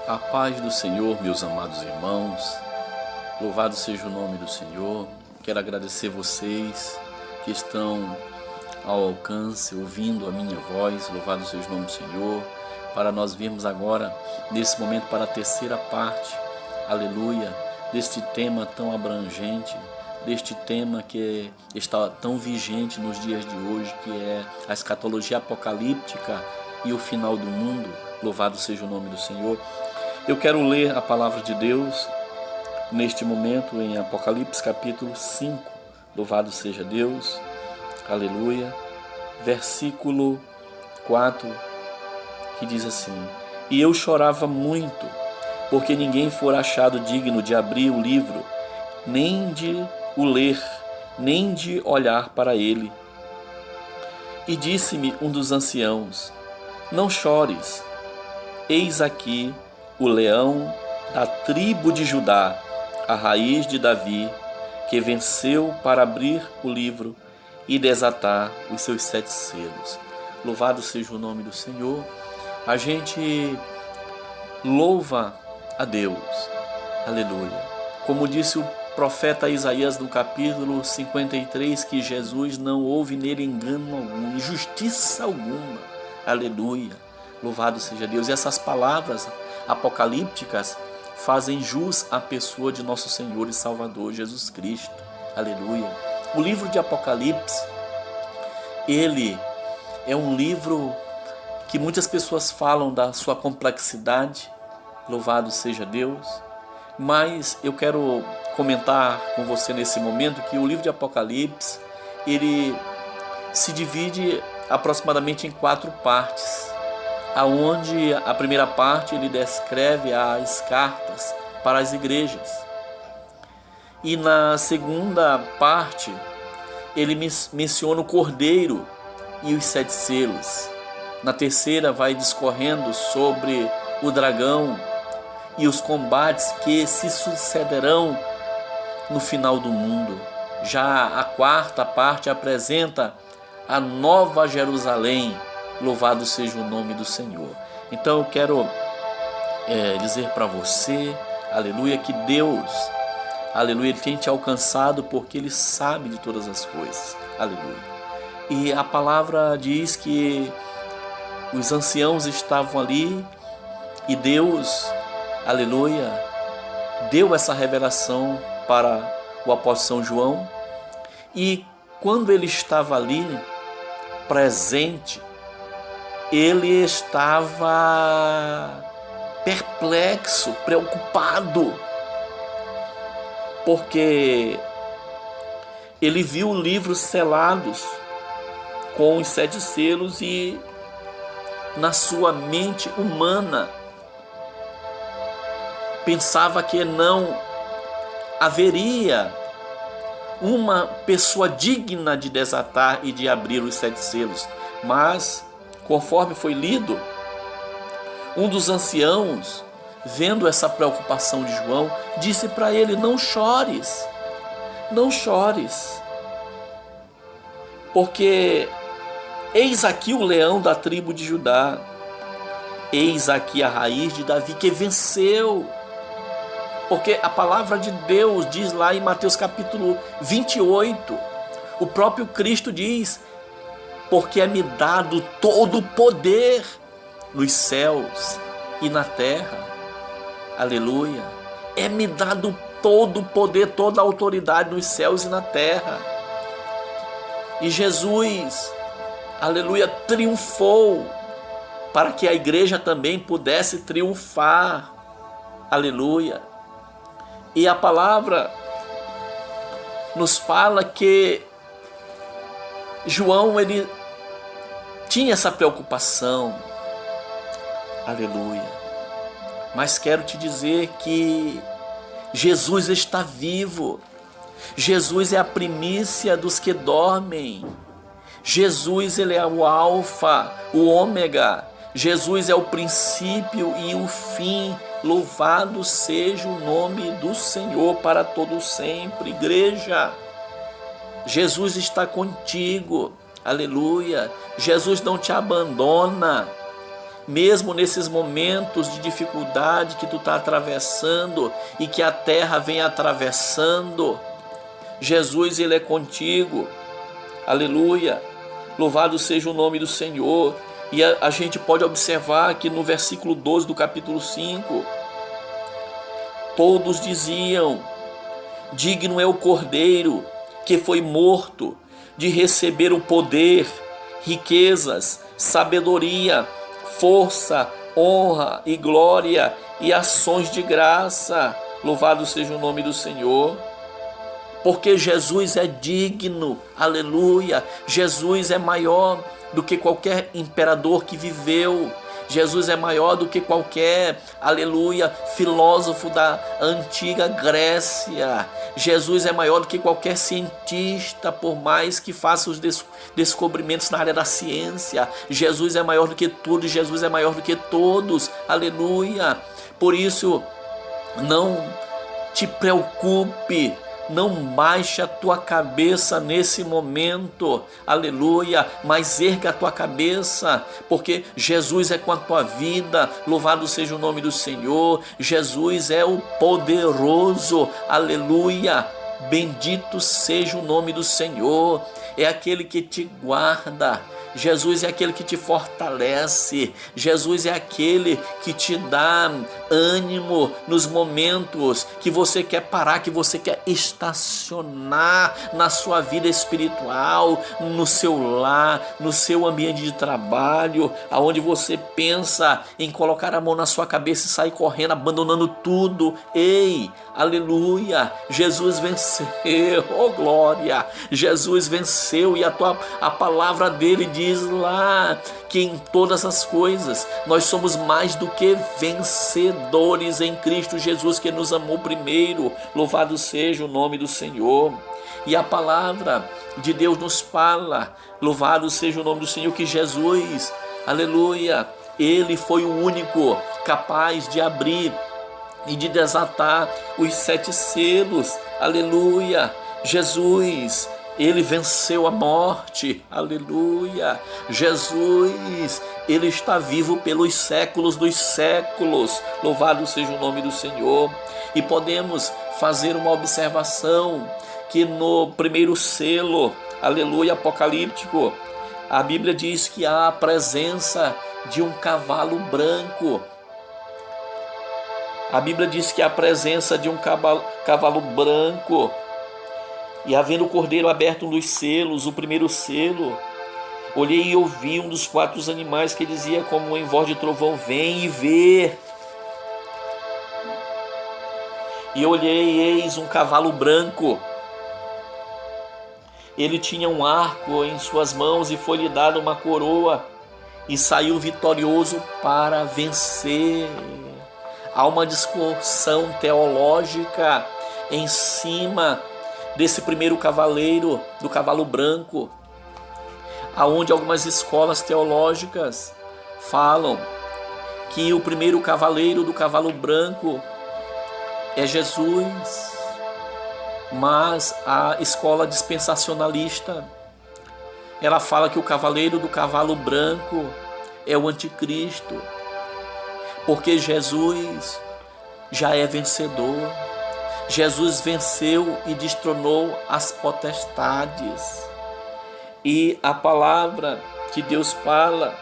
A paz do Senhor, meus amados irmãos, louvado seja o nome do Senhor. Quero agradecer vocês que estão ao alcance, ouvindo a minha voz, louvado seja o nome do Senhor, para nós virmos agora, nesse momento, para a terceira parte, aleluia, deste tema tão abrangente, deste tema que está tão vigente nos dias de hoje, que é a escatologia apocalíptica e o final do mundo, louvado seja o nome do Senhor. Eu quero ler a palavra de Deus neste momento em Apocalipse capítulo 5, louvado seja Deus, aleluia, versículo 4, que diz assim: E eu chorava muito, porque ninguém fora achado digno de abrir o livro, nem de o ler, nem de olhar para ele. E disse-me um dos anciãos: Não chores, eis aqui o leão da tribo de Judá, a raiz de Davi, que venceu para abrir o livro e desatar os seus 7 selos. Louvado seja o nome do Senhor. A gente louva a Deus, aleluia. Como disse o profeta Isaías no capítulo 53, que Jesus não houve nele engano algum, injustiça alguma, aleluia. Louvado seja Deus. E essas palavras apocalípticas fazem jus à pessoa de nosso Senhor e Salvador Jesus Cristo, aleluia. O livro de Apocalipse, ele é um livro que muitas pessoas falam da sua complexidade, louvado seja Deus, mas eu quero comentar com você nesse momento que o livro de Apocalipse, ele se divide aproximadamente em 4 partes, aonde a primeira parte ele descreve as cartas para as igrejas, e na segunda parte ele menciona o Cordeiro e os 7 selos. Na terceira vai discorrendo sobre o dragão e os combates que se sucederão no final do mundo. Já a quarta parte apresenta a Nova Jerusalém, louvado seja o nome do Senhor. Então eu quero dizer para você, aleluia, que Deus, aleluia, Ele tem te alcançado porque Ele sabe de todas as coisas, aleluia. E a palavra diz que os anciãos estavam ali e Deus, aleluia, deu essa revelação para o apóstolo São João, e quando ele estava ali presente, ele estava perplexo, preocupado, porque ele viu livros selados com os 7 selos e na sua mente humana pensava que não haveria uma pessoa digna de desatar e de abrir os 7 selos. Mas, conforme foi lido, um dos anciãos, vendo essa preocupação de João, disse para ele: Não chores, não chores, porque eis aqui o leão da tribo de Judá, eis aqui a raiz de Davi, que venceu. Porque a palavra de Deus diz lá em Mateus capítulo 28, o próprio Cristo diz: Porque é-me dado todo o poder nos céus e na terra, aleluia. É-me dado todo o poder, toda a autoridade nos céus e na terra. E Jesus, aleluia, triunfou para que a igreja também pudesse triunfar, aleluia. E a palavra nos fala que João, ele tinha essa preocupação, aleluia. Mas quero te dizer que Jesus está vivo. Jesus é a primícia dos que dormem. Jesus, ele é o alfa, o ômega. Jesus é o princípio e o fim. Louvado seja o nome do Senhor para todo sempre. Igreja, Jesus está contigo, aleluia. Jesus não te abandona. mesmo nesses momentos de dificuldade que tu está atravessando e que a terra vem atravessando, Jesus, Ele é contigo. Aleluia. Louvado seja o nome do Senhor. E a gente pode observar que no versículo 12 do capítulo 5, todos diziam: digno é o Cordeiro que foi morto de receber o poder, riquezas, sabedoria, força, honra e glória e ações de graça. Louvado seja o nome do Senhor. Porque Jesus é digno, aleluia. Jesus é maior do que qualquer imperador que viveu. Jesus é maior do que qualquer, aleluia, filósofo da antiga Grécia. Jesus é maior do que qualquer cientista, por mais que faça os descobrimentos na área da ciência. Jesus é maior do que tudo, Jesus é maior do que todos, aleluia. Por isso, não te preocupe, não baixe a tua cabeça nesse momento, aleluia, mas erga a tua cabeça, porque Jesus é com a tua vida. Louvado seja o nome do Senhor. Jesus é o poderoso, aleluia, bendito seja o nome do Senhor. É aquele que te guarda, Jesus é aquele que te fortalece, Jesus é aquele que te dá ânimo nos momentos que você quer parar, que você quer estacionar na sua vida espiritual, no seu lar, no seu ambiente de trabalho, aonde você pensa em colocar a mão na sua cabeça e sair correndo, abandonando tudo. Ei, aleluia, Jesus venceu, oh glória, Jesus venceu, e a palavra dele diz lá que em todas as coisas nós somos mais do que vencedores em Cristo Jesus, que nos amou primeiro. Louvado seja o nome do Senhor. E a palavra de Deus nos fala, louvado seja o nome do Senhor, que Jesus, aleluia, ele foi o único capaz de abrir e de desatar os 7 selos, aleluia. Jesus, ele venceu a morte, aleluia. Jesus, ele está vivo pelos séculos dos séculos, louvado seja o nome do Senhor. E podemos fazer uma observação que no primeiro selo, aleluia, apocalíptico, a Bíblia diz que há a presença de um cavalo branco. A Bíblia diz que há a presença de um cavalo branco. E havendo o cordeiro aberto um dos selos, o primeiro selo, olhei e ouvi um dos 4 animais que dizia como em voz de trovão: vem e vê. E olhei, e eis um cavalo branco. Ele tinha um arco em suas mãos e foi-lhe dada uma coroa, e saiu vitorioso para vencer. Há uma discussão teológica em cima desse primeiro cavaleiro, do cavalo branco, aonde algumas escolas teológicas falam que o primeiro cavaleiro do cavalo branco é Jesus, mas a escola dispensacionalista, ela fala que o cavaleiro do cavalo branco é o anticristo, porque Jesus já é vencedor. Jesus venceu e destronou as potestades. E a palavra que Deus fala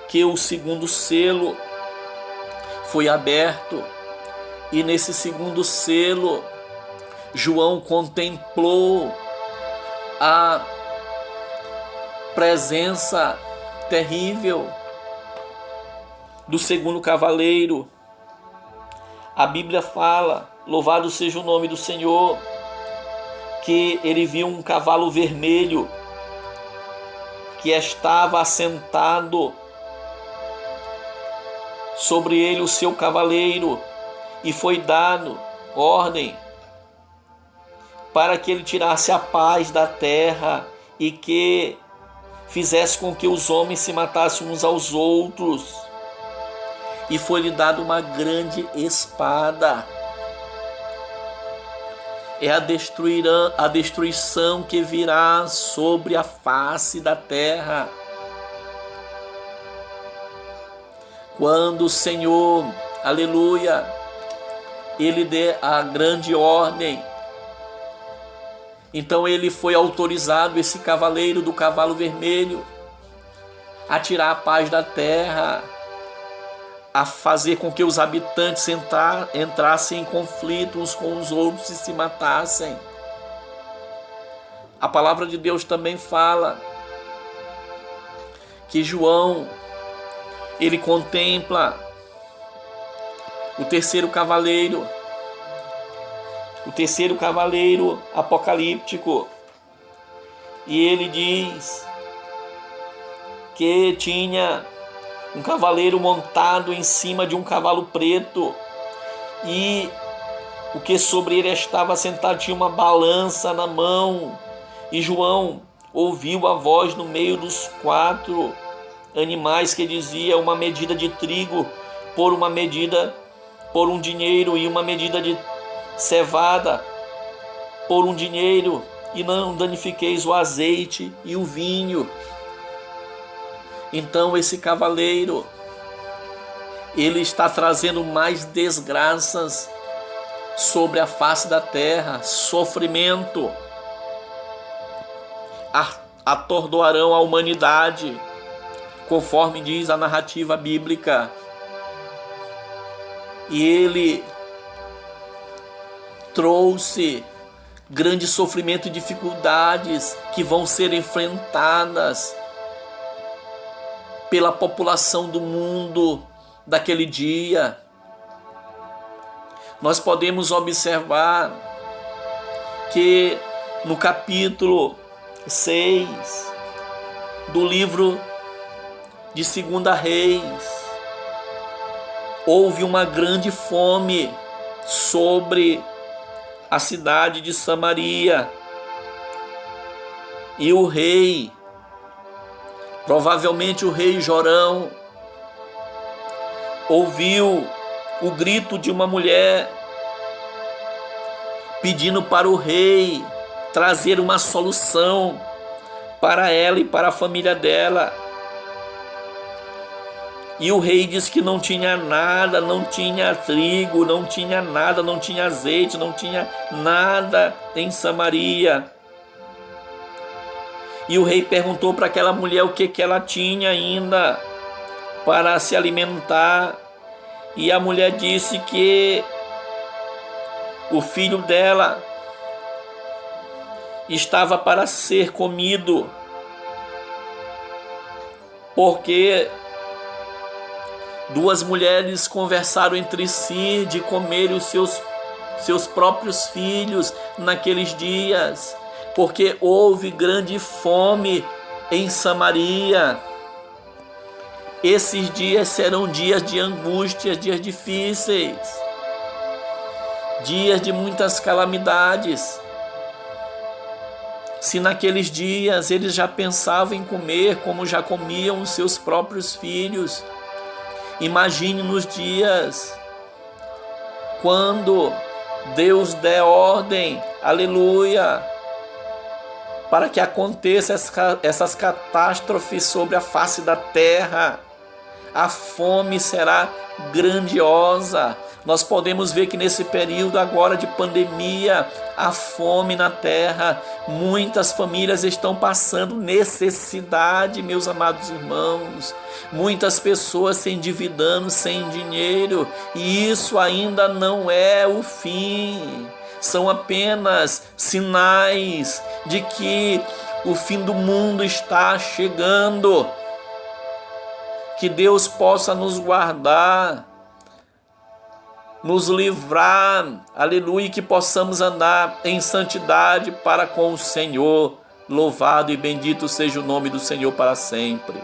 que o segundo selo foi aberto, e nesse segundo selo João contemplou a presença terrível do segundo cavaleiro. A Bíblia fala, louvado seja o nome do Senhor, que ele viu um cavalo vermelho que estava assentado, sobre ele o seu cavaleiro, e foi dado ordem para que ele tirasse a paz da terra e que fizesse com que os homens se matassem uns aos outros. E foi-lhe dada uma grande espada. É a destruição que virá sobre a face da terra. quando o Senhor, aleluia, ele dê a grande ordem, então ele foi autorizado, esse cavaleiro do cavalo vermelho, a tirar a paz da terra, a fazer com que os habitantes entrassem em conflito uns com os outros e se matassem. A palavra de Deus também fala que João, ele contempla o terceiro cavaleiro apocalíptico, e ele diz que tinha um cavaleiro montado em cima de um cavalo preto, e o que sobre ele estava sentado tinha uma balança na mão, e João ouviu a voz no meio dos 4 animais que dizia: uma medida de trigo por um dinheiro, e uma medida de cevada por um dinheiro, e não danifiqueis o azeite e o vinho. Então esse cavaleiro, ele está trazendo mais desgraças sobre a face da terra, sofrimento, atordoarão a humanidade, conforme diz a narrativa bíblica. E ele trouxe grande sofrimento e dificuldades que vão ser enfrentadas pela população do mundo daquele dia. Nós podemos observar que no capítulo 6 do livro de 2 Reis, houve uma grande fome sobre a cidade de Samaria, e o rei, provavelmente o rei Jorão, ouviu o grito de uma mulher pedindo para o rei trazer uma solução para ela e para a família dela. E o rei disse que não tinha nada, não tinha trigo, não tinha nada, não tinha azeite, não tinha nada em Samaria. E o rei perguntou para aquela mulher o que ela tinha ainda para se alimentar. E a mulher disse que o filho dela estava para ser comido, porque 2 mulheres conversaram entre si de comer os seus próprios filhos naqueles dias, porque houve grande fome em Samaria. Esses dias serão dias de angústia, dias difíceis, dias de muitas calamidades. Se naqueles dias eles já pensavam em comer como já comiam os seus próprios filhos, imagine nos dias quando Deus der ordem, aleluia, para que aconteçam essas catástrofes sobre a face da terra. A fome será grandiosa. Nós podemos ver que nesse período agora de pandemia, a fome na terra, muitas famílias estão passando necessidade, meus amados irmãos. Muitas pessoas se endividando, sem dinheiro, e isso ainda não é o fim. São apenas sinais de que o fim do mundo está chegando. Que Deus possa nos guardar, nos livrar, aleluia, e que possamos andar em santidade para com o Senhor. Louvado e bendito seja o nome do Senhor para sempre.